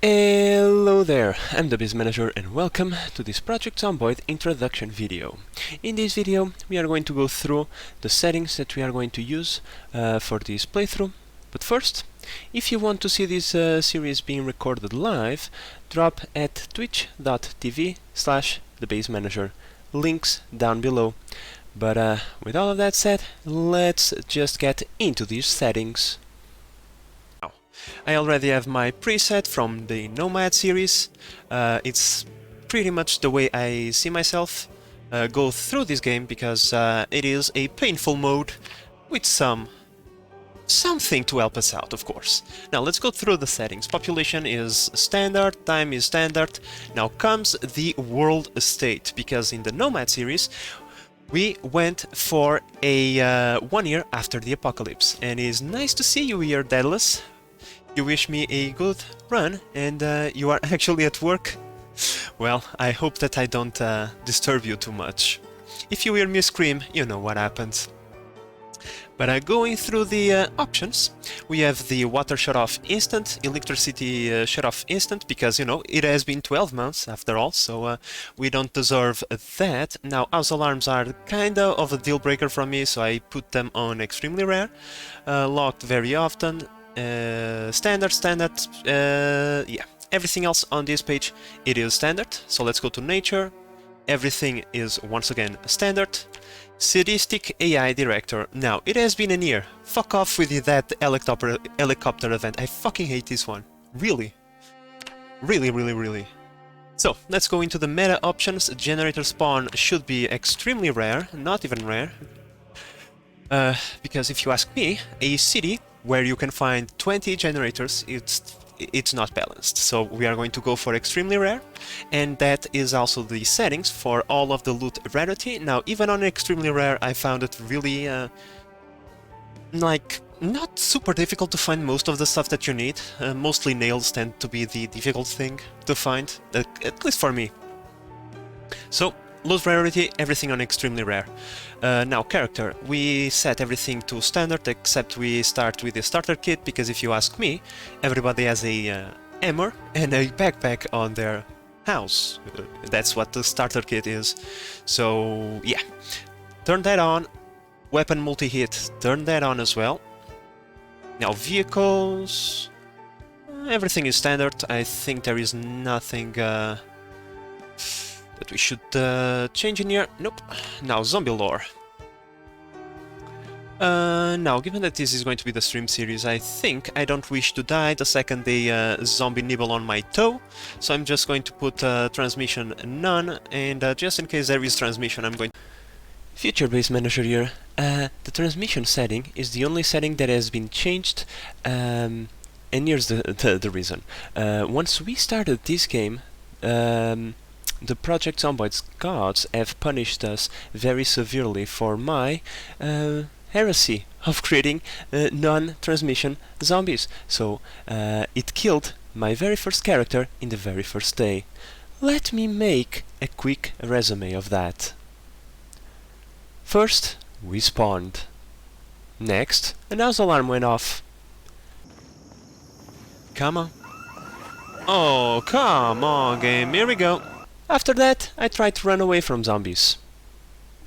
Hello there, I'm the Biz Manager and welcome to this Project Zomboid introduction video. In this video we are going to go through the settings that we are going to use for this playthrough. But first, if you want to see this series being recorded live, drop at twitch.tv/thebazemanager. Links down below. But with all of that said, let's just get into these settings. I already have my preset from the Nomad series. It's pretty much the way I see myself go through this game, because it is a painful mode with something to help us out, of course. Now let's go through the settings. Population is standard, time is standard. Now comes the world state, because in the Nomad series we went for a 1 year after the apocalypse, and it's nice to see you here, Daedalus. You wish me a good run, and you are actually at work? Well, I hope that I don't disturb you too much. If you hear me scream, you know what happens. But going through the options, we have the water shut-off instant, electricity shut-off instant, because, you know, it has been 12 months after all, so we don't deserve that. Now, house alarms are kinda of a deal-breaker for me, so I put them on extremely rare. Locked very often. Standard, yeah, everything else on this page, it is standard. So let's go to nature. Everything is once again standard. Sadistic AI director. Now, it has been a year. Fuck off with that helicopter event. I fucking hate this one. Really. Really. So, let's go into the meta options. Generator spawn should be extremely rare, not even rare. Because if you ask me, a city where you can find 20 generators, it's not balanced. So we are going to go for extremely rare, and that is also the settings for all of the loot rarity. Now, even on extremely rare, I found it really, like, not super difficult to find most of the stuff that you need. Mostly nails tend to be the difficult thing to find, at least for me. So, loot rarity, everything on extremely rare. Now, character. We set everything to standard, except we start with the starter kit, because if you ask me, everybody has a hammer and a backpack on their house. That's what the starter kit is. So, yeah. Turn that on. Weapon multi-hit, turn that on as well. Now, vehicles. Everything is standard. I think there is nothing that we should change in here. Nope. Now, zombie lore. Now, given that this is going to be the stream series, I think I don't wish to die the second they zombie nibble on my toe. So I'm just going to put transmission none, and just in case there is transmission, I'm going to... Future Base Manager here. The transmission setting is the only setting that has been changed, and here's the reason. Once we started this game, the Project Zomboid's gods have punished us very severely for my heresy of creating non-transmission zombies. So it killed my very first character in the very first day. Let me make a quick resume of that. First, we spawned. Next, an house alarm went off. Come on. Oh, come on, game, here we go. After that, I tried to run away from zombies.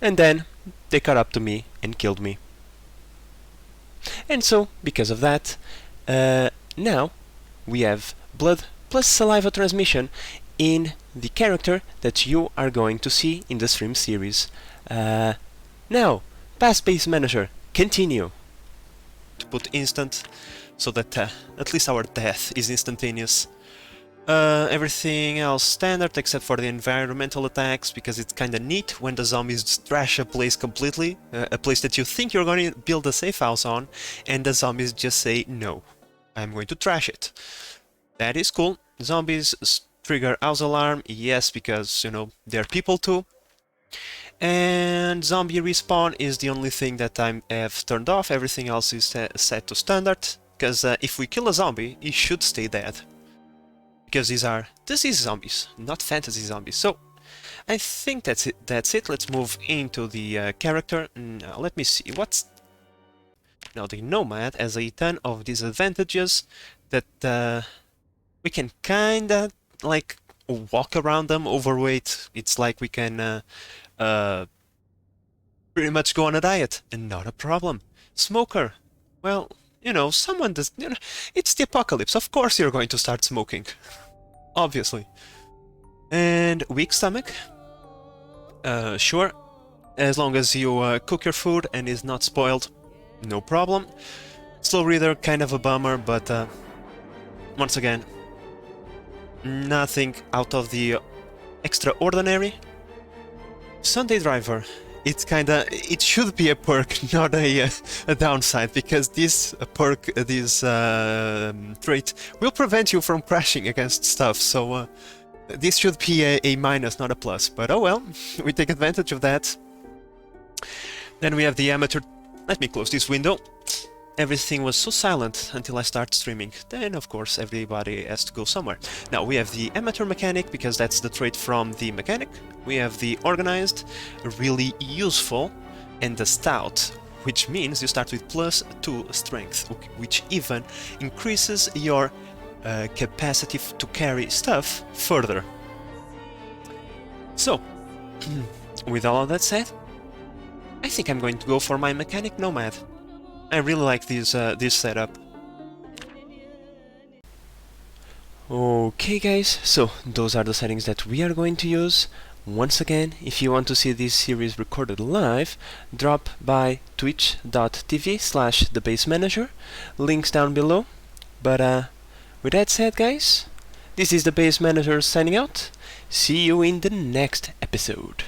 And then, they caught up to me and killed me. And so, because of that, now we have blood plus saliva transmission in the character that you are going to see in the stream series. Now, Past Base Manager, continue. To put instant, so that at least our death is instantaneous. Everything else standard except for the environmental attacks, because it's kinda neat when the zombies trash a place completely, a place that you think you're going to build a safe house on, and the zombies just say, no, I'm going to trash it. That is cool. Zombies trigger house alarm, yes, because, you know, they're people too. And zombie respawn is the only thing that I have turned off. Everything else is set to standard, because if we kill a zombie, he should stay dead. Because these are disease zombies, not fantasy zombies. So, I think that's it. Let's move into the character. Now, let me see. What's... Now, the Nomad has a ton of disadvantages that we can kinda like walk around them. Overweight, it's like we can pretty much go on a diet and not a problem. Smoker, well, someone does, it's the apocalypse. Of course you're going to start smoking. Obviously. And weak stomach, sure, as long as you cook your food and is not spoiled, no problem. Slow reader, kind of a bummer, but once again, nothing out of the extraordinary. Sunday driver, it should be a perk, not a downside, because this perk, this trait, will prevent you from crashing against stuff, so this should be a minus, not a plus, but oh well, we take advantage of that. Then we have the amateur. Let me close this window. Everything was so silent until I start streaming. Then, of course, everybody has to go somewhere. Now, we have the amateur mechanic, because that's the trait from the mechanic. We have the organized, really useful, and the stout, which means you start with +2 strength, which even increases your capacity to carry stuff further. So, with all of that said, I think I'm going to go for my mechanic nomad. I really like this setup. Okay guys, so those are the settings that we are going to use. Once again, if you want to see this series recorded live, drop by twitch.tv/thebasemanager, links down below. But with that said guys, this is the Base Manager signing out. See you in the next episode.